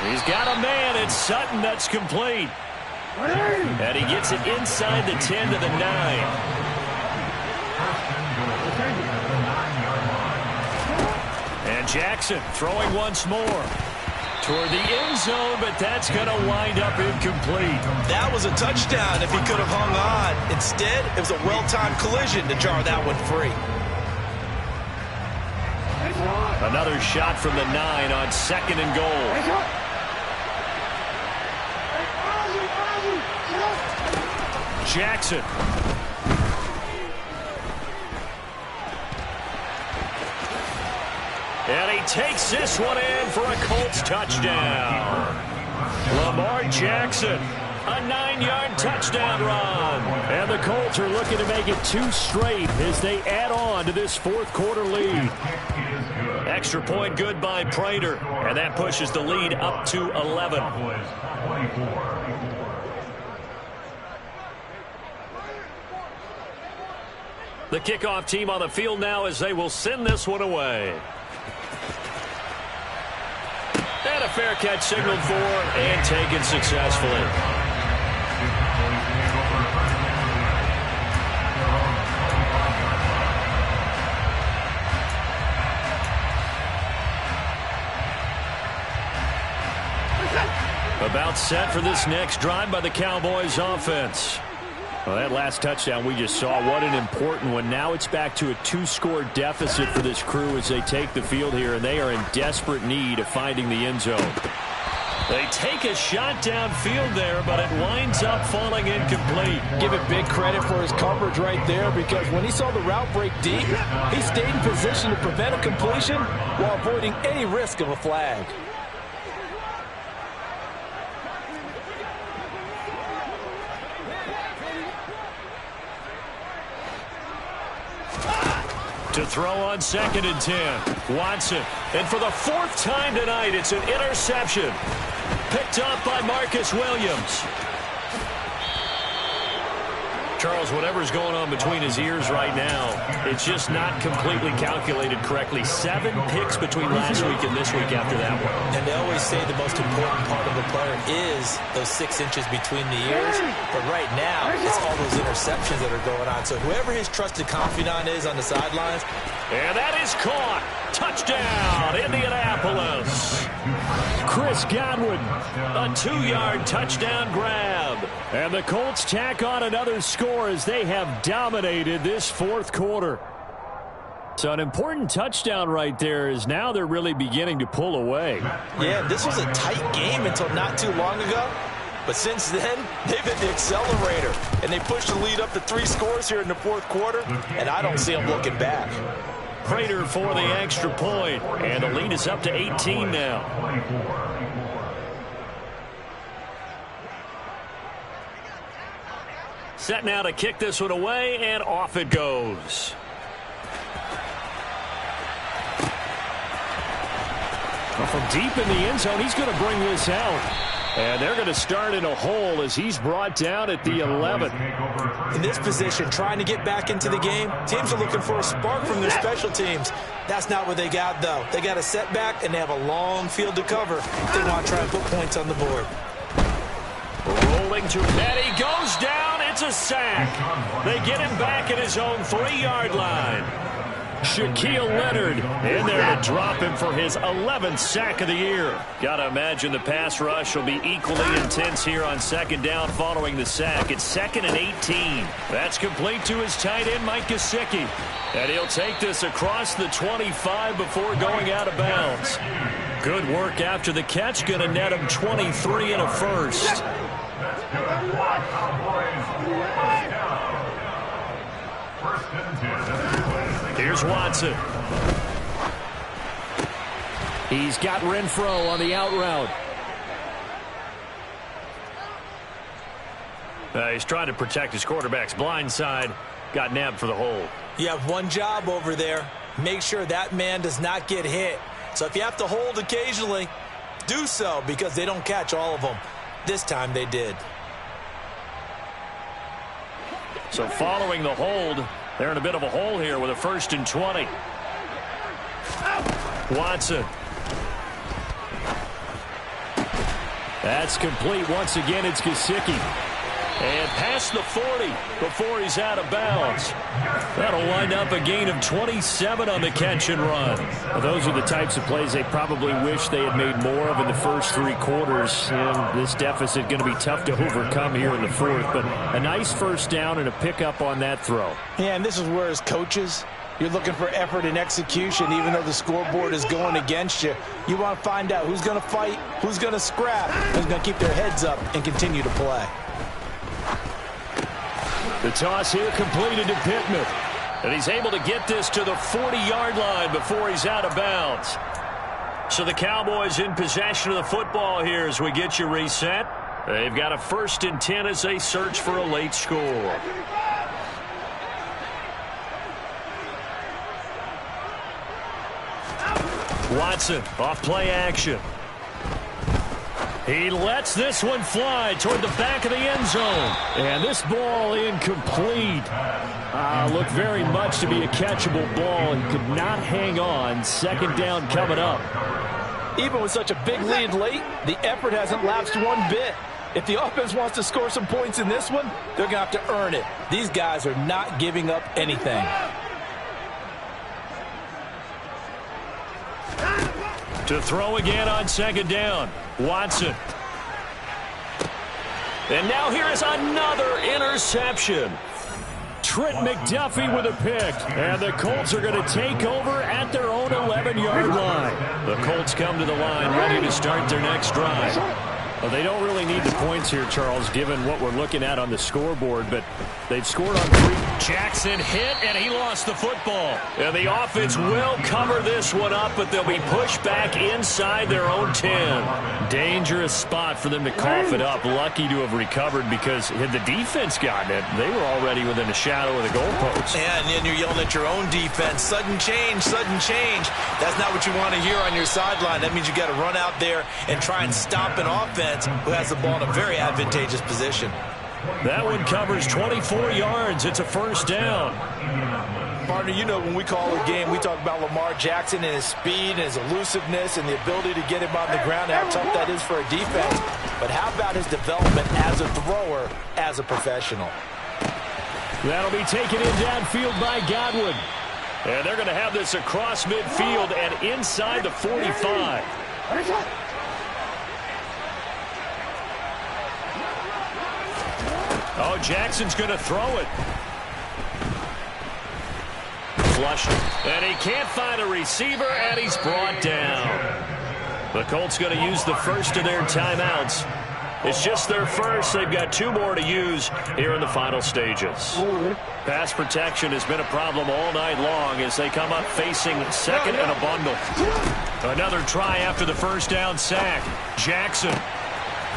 Speaker 2: He's got a man. It's Sutton. That's complete. And he gets it inside the 10 to the 9. And Jackson throwing once more toward the end zone, but that's going to wind up incomplete.
Speaker 4: That was a touchdown if he could have hung on. Instead, it was a well-timed collision to jar that one free.
Speaker 2: Another shot from the 9 on second and goal. Jackson. And he takes this one in for a Colts touchdown. Lamar Jackson, a 9-yard touchdown run. And the Colts are looking to make it 2 straight as they add on to this fourth quarter lead. Extra point good by Prater, and that pushes the lead up to 11. The kickoff team on the field now as they will send this one away. And a fair catch signaled for and taken successfully. About set for this next drive by the Cowboys offense. Well, that last touchdown we just saw, what an important one. Now it's back to a 2-score deficit for this crew as they take the field here, and they are in desperate need of finding the end zone. They take a shot downfield there, but it winds up falling incomplete.
Speaker 4: Give it big credit for his coverage right there, because when he saw the route break deep, he stayed in position to prevent a completion while avoiding any risk of a flag.
Speaker 2: To throw on 2nd and 10. Watson. And for the 4th time tonight, it's an interception. Picked up by Marcus Williams. Charles, whatever's going on between his ears right now, it's just not completely calculated correctly. 7 picks between last week and this week after that one.
Speaker 4: And they always say the most important part of a player is those 6 inches between the ears. But right now, it's all those interceptions that are going on. So whoever his trusted confidant is on the sidelines.
Speaker 2: And that is caught. Touchdown, Indianapolis. Chris Godwin, a 2-yard touchdown grab. And the Colts tack on another score as they have dominated this 4th quarter. So an important touchdown right there is now they're really beginning to pull away.
Speaker 4: Yeah, this was a tight game until not too long ago. But since then, they've hit the accelerator. And they pushed the lead up to 3 scores here in the 4th quarter. And I don't see them looking back.
Speaker 2: Prater for the extra point. And the lead is up to 18 now. Set now to kick this one away, and off it goes. Well, from deep in the end zone, he's going to bring this out. And they're going to start in a hole as he's brought down at the 11.
Speaker 4: In this position, trying to get back into the game, teams are looking for a spark from their special teams. That's not what they got, though. They got a setback, and they have a long field to cover if they want to try and put points on the board.
Speaker 2: Rolling to Petty, goes down. It's a sack. They get him back at his own 3-yard line. Shaquille Leonard in there to drop him for his 11th sack of the year. Got to imagine the pass rush will be equally intense here on 2nd down following the sack. It's 2nd and 18. That's complete to his tight end, Mike Gesicki. And he'll take this across the 25 before going out of bounds. Good work after the catch. Going to net him 23 and a first. Here's Watson. He's got Renfro on the out route. He's trying to protect his quarterback's blind side. Got nabbed for the hold.
Speaker 4: You have one job over there. Make sure that man does not get hit. So if you have to hold occasionally, do so, because they don't catch all of them. This time they did.
Speaker 2: So following the hold, they're in a bit of a hole here with a 1st and 20. Watson. That's complete. Once again, it's Gesicki. And past the 40 before he's out of bounds. That'll wind up a gain of 27 on the catch and run. Well, those are the types of plays they probably wish they had made more of in the first 3 quarters. And this deficit going to be tough to overcome here in the 4th. But a nice 1st down and a pickup on that throw.
Speaker 4: Yeah, and this is where as coaches, you're looking for effort and execution, even though the scoreboard is going against you. You want to find out who's going to fight, who's going to scrap, who's going to keep their heads up and continue to play.
Speaker 2: The toss here completed to Pittman. And he's able to get this to the 40-yard line before he's out of bounds. So the Cowboys in possession of the football here as we get you reset. They've got a 1st and 10 as they search for a late score. Watson off play action. He lets this one fly toward the back of the end zone. And this ball incomplete. Looked very much to be a catchable ball and could not hang on. 2nd down coming up.
Speaker 4: Even with such a big lead late, the effort hasn't lapsed one bit. If the offense wants to score some points in this one, they're going to have to earn it. These guys are not giving up anything.
Speaker 2: To throw again on 2nd down. Watson. And now here is another interception. Trent McDuffie with a pick, and the Colts are going to take over at their own 11-yard line. The Colts come to the line ready to start their next drive. Well, they don't really need the points here, Charles, given what we're looking at on the scoreboard, but they've scored on 3. Jackson hit, and he lost the football. And the offense will cover this one up, but they'll be pushed back inside their own 10. Dangerous spot for them to cough it up. Lucky to have recovered because had the defense gotten it, they were already within a shadow of the goalpost.
Speaker 4: Yeah, and then you're yelling at your own defense. Sudden change, sudden change. That's not what you want to hear on your sideline. That means you got to run out there and try and stop an offense who has the ball in a very advantageous position.
Speaker 2: That one covers 24 yards. It's a first down.
Speaker 4: Partner, you know when we call a game, we talk about Lamar Jackson and his speed and his elusiveness and the ability to get him on the ground, how tough that is for a defense. But how about his development as a thrower, as a professional?
Speaker 2: That'll be taken in downfield by Godwin. And they're going to have this across midfield and inside the 45. Oh, Jackson's going to throw it. Flush. And he can't find a receiver, and he's brought down. The Colts going to use the first of their timeouts. It's just their first. They've got 2 more to use here in the final stages. Pass protection has been a problem all night long as they come up facing second and a bundle. Another try after the first down sack. Jackson.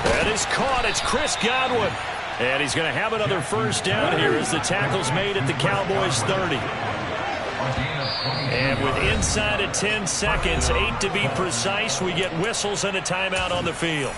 Speaker 2: That is caught. It's Chris Godwin. And he's going to have another first down here as the tackle's made at the Cowboys 30. And with inside of 10 seconds, 8 to be precise, we get whistles and a timeout on the field.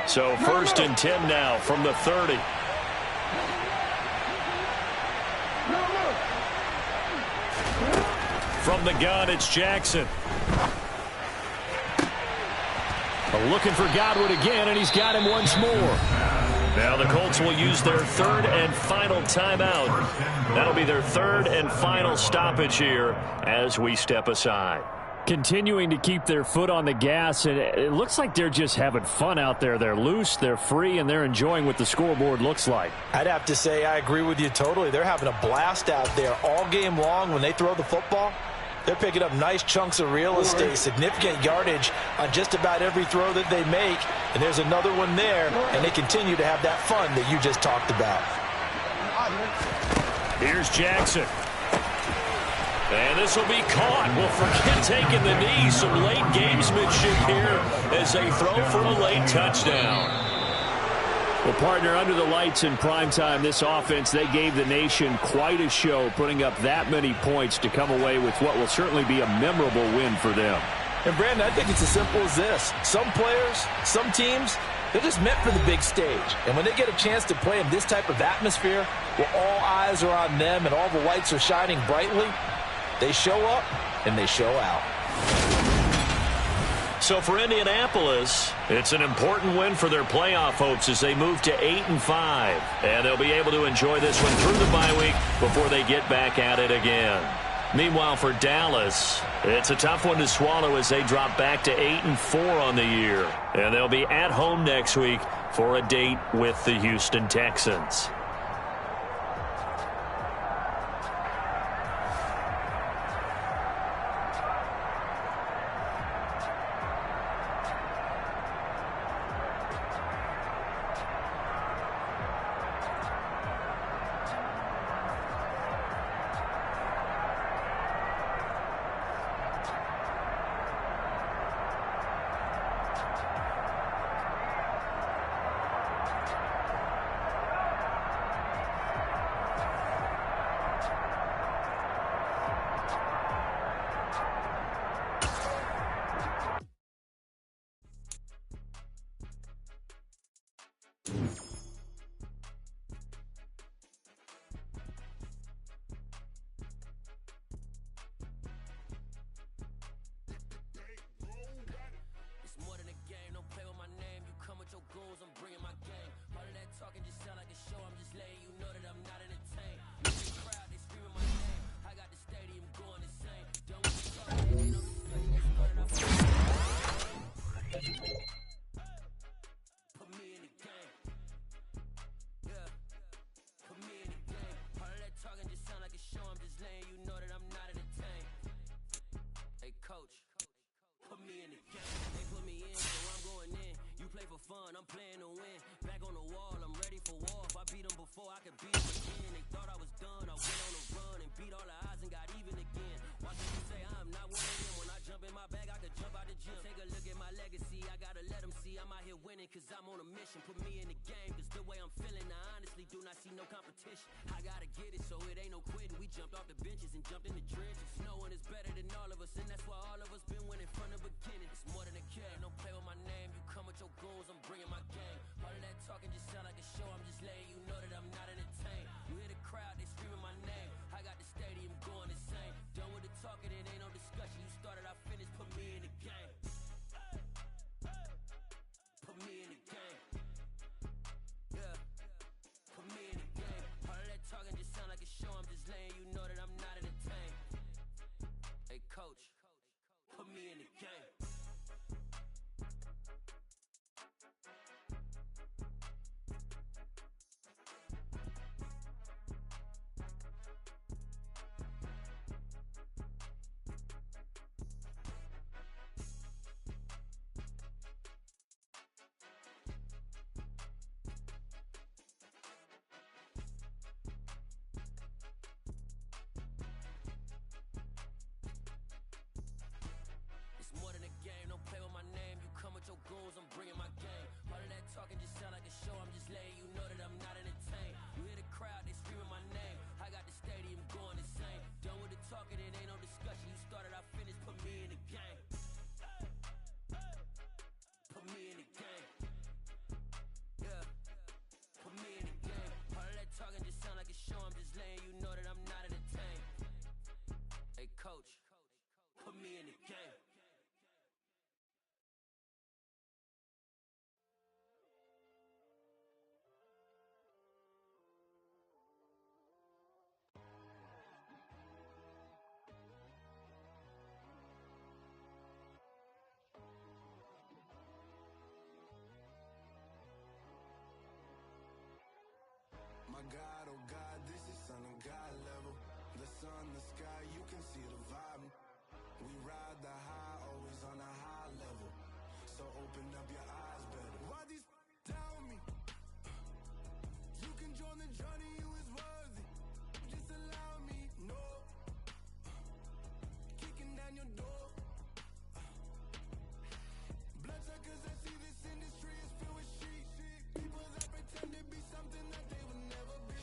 Speaker 2: So first and 10 now from the 30. From the gun, it's Jackson. Looking for Godwin again, and he's got him once more. Now the Colts will use their third and final timeout. That'll be their third and final stoppage here as we step aside. Continuing to keep their foot on the gas, and it looks like they're just having fun out there. They're loose, they're free, and they're enjoying what the scoreboard looks like.
Speaker 4: I'd have to say I agree with you totally. They're having a blast out there all game long. When they throw the football, they're picking up nice chunks of real estate, significant yardage on just about every throw that they make. And there's another one there, and they continue to have that fun that you just talked about.
Speaker 2: Here's Jackson. And this will be caught. Well, forget taking the knee. Some late gamesmanship here as they throw for a late touchdown. Well, partner, under the lights in primetime, this offense, they gave the nation quite a show, putting up that many points to come away with what will certainly be a memorable win for them.
Speaker 4: And, Brandon, I think it's as simple as this. Some players, some teams, they're just meant for the big stage. And when they get a chance to play in this type of atmosphere where all eyes are on them and all the lights are shining brightly, they show up and they show out.
Speaker 2: So for Indianapolis, it's an important win for their playoff hopes as they move to 8-5. And they'll be able to enjoy this one through the bye week before they get back at it again. Meanwhile, for Dallas, it's a tough one to swallow as they drop back to 8-4 on the year. And they'll be at home next week for a date with the Houston Texans.
Speaker 3: play for fun, I'm playing to win. Back on the wall, I'm ready for war. If I beat them before, I could beat them again. They thought I was done, I went on a run and beat all the odds and got even again. Watching you say I'm not one of them. When I jump in my bag, I could jump out the gym. Take a look at my legacy, I gotta let them see I'm out here winning, cause I'm on a mission. Put me in the game, cause the way I'm feeling, I honestly do not see no competition. I gotta get it, so it ain't no quitting. We jumped off the benches and jumped in the trenches. No one is better than all of us, and that's why all of us been winning from the beginning. It's more than a game, don't play with my name. You come with your goons, I'm bringing my game. All of that talking just sound like a show, I'm just letting you know that I'm not entertained. You hear the crowd, they screaming my name. I got the stadium going insane. Done with the talking, it ain't no discussion. You started, I finished, put me in the game. Put me in the game. Yeah, put me in the game. All of that talking just sound like a show, I'm just letting you know that I'm not entertained. Hey coach, put me in the game. It's more than a game, don't play with my name. You come with your goons, I'm bringing my game. All of that talking just sound like a show, I'm just letting you know that I'm not entertained. You hear the crowd, they screaming my name. I got the stadium going insane. Done with the talking, it ain't no discussion. You started, I finished, put me in the game. Put me in the game. Yeah, put me in the game. All of that talking just sound like a show, I'm just letting you know that I'm not entertained. Hey coach, put me in the game.
Speaker 1: My God, oh God, this is Son of God level. The sun, the sky, you can see the vibe. We ride the high, always on a high level. So open up your eyes better. Why these tell me? You can join the journey, you is worthy. Just allow me, no. Kicking down your door. Bloodsuckers, I see this industry is filled with sheep. People that pretend to be something that they will never be.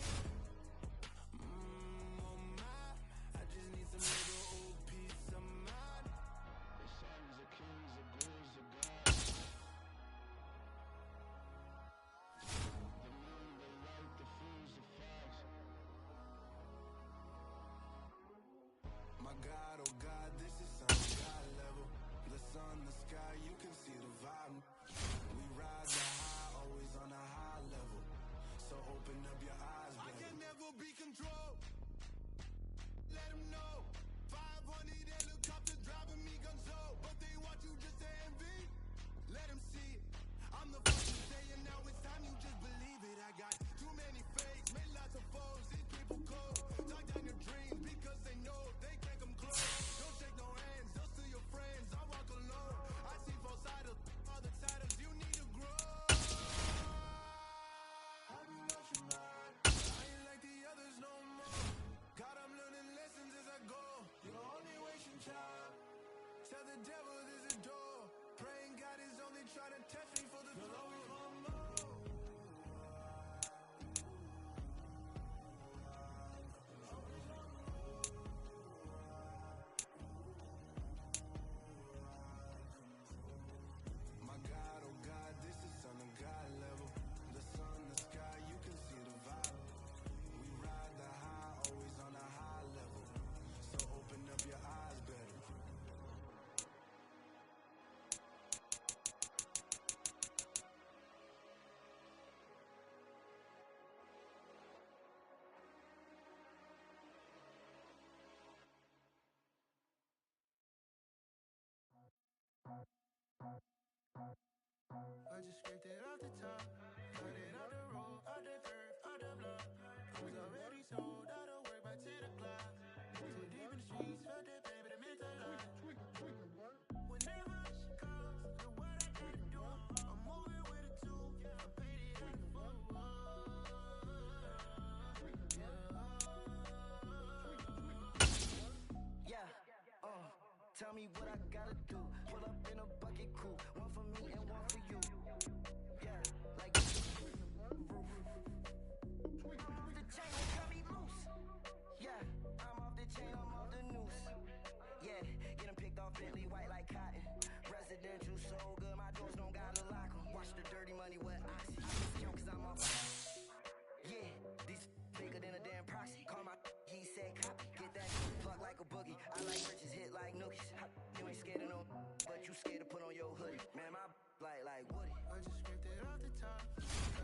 Speaker 1: Oh my, I just need some little old peace of mind. The sons of kings, the ghouls of God. The moon, the light, the fools, the fires. My God, oh God, this is Son of God level. The sun, the sky, you can see the vibe. We ride the high, always on a high level. So open up your eyes, baby. I can never be controlled. Let them know. 500 helicopters driving me gonzo. But they want you just to envy. Let them see it. I'm the first to say it, now it's time you just believe it. I got too many fakes, made lots of foes. These people cold. Talk down your dreams because they know they can't come close. Don't shake no hands, just to your friends. I walk alone. I see both sides of all the titles. You need to grow. Have you lost your mind? I ain't like the others no more. God, I'm learning lessons as I go. You're only wasting time. Tell the devil there's a door. Praying God is only trying to test me for the glory of more. My God, oh God, this is Son of God level. The sun, the sky, you can see the vibe. We ride the high, always on a high level. So open up your eyes better. I just scraped it off the top, got it out the road, out the dirt, out the block. I was already sold out of work by 10 o'clock. Too deep in the streets, felt that pain, but it meant a lot. Whenever she calls, look what I gotta do. I'm moving with
Speaker 6: what I gotta do. Pull up in a bucket crew, one for me and one for you. Yeah, like roof. I'm off the chain, they cut me loose. Yeah, I'm off the chain, I'm off the noose. Yeah, get them picked off Bentley white like cotton. Residential so good, my doors don't gotta lock 'em. Watch the dirty money with oxy. Count cause I'm off. Yeah, these bigger than a damn proxy. Call my he said copy. Get that plug like a boogie. I like riches, hit like nookies. You ain't scared of no, but you scared to put on your hoodie. Man, my like Woody. I just scraped it off the top.